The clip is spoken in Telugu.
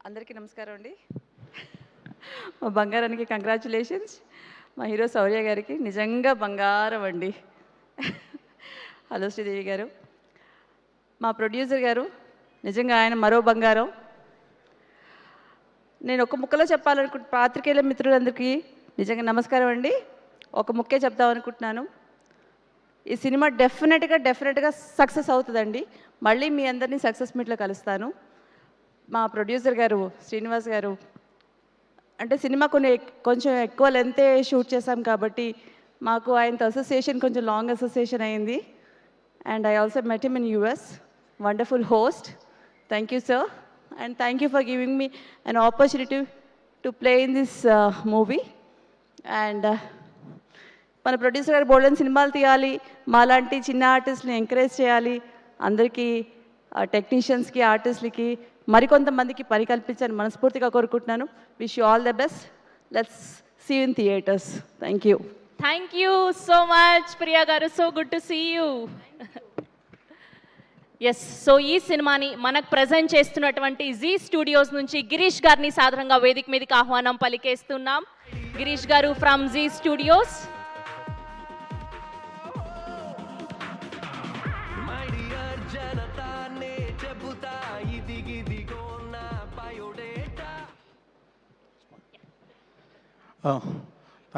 అందరికీ నమస్కారం అండి. మా బంగారానికి కంగ్రాచులేషన్స్. మా హీరో శౌర్య గారికి నిజంగా బంగారం అండి. హలో శ్రీదేవి గారు. మా ప్రొడ్యూసర్ గారు నిజంగా ఆయన మరో బంగారం. నేను ఒక ముక్కలో చెప్పాలనుకుంటు పాత్రికేయుల మిత్రులందరికీ నిజంగా నమస్కారం అండి. ఒక ముక్కే చెప్దామనుకుంటున్నాను. ఈ సినిమా డెఫినెట్గా సక్సెస్ అవుతుందండి. మళ్ళీ మీ అందరినీ సక్సెస్ మీట్లో కలుస్తాను. మా ప్రొడ్యూసర్ గారు శ్రీనివాస్ గారు అంటే సినిమా కొంచెం ఎక్కువ లెంతే షూట్ చేశాం కాబట్టి మాకు ఆయనతో అసోసియేషన్ కొంచెం లాంగ్ అసోసియేషన్ అయింది. And I also met him in US. Wonderful host. Thank you sir. And thank you for giving me an opportunity to play in this movie. And మన ప్రొడ్యూసర్ గారు బోల్డెన్ సినిమాలు తీయాలి, మాలాంటి చిన్న ఆర్టిస్ట్ని ఎంకరేజ్ చేయాలి, అందరికీ టెక్నీషియన్స్కి ఆర్టిస్ట్లకి మరికొంతమందికి పని కల్పించాలని మనస్ఫూర్తిగా కోరుకుంటున్నాను. Wish you all the best. Let's see you in theatres. Thank you. Thank you so much Priya గారు. So good to see you. Yes, so ఈ సినిమాని మనకు ప్రజెంట్ చేస్తున్నటువంటి జీ స్టూడియోస్ నుంచి గిరీష్ గారిని సాధారణంగా వేదిక మీదకి ఆహ్వానం పలికేస్తున్నాం. గిరీష్ గారు ఫ్రమ్ జీ స్టూడియోస్.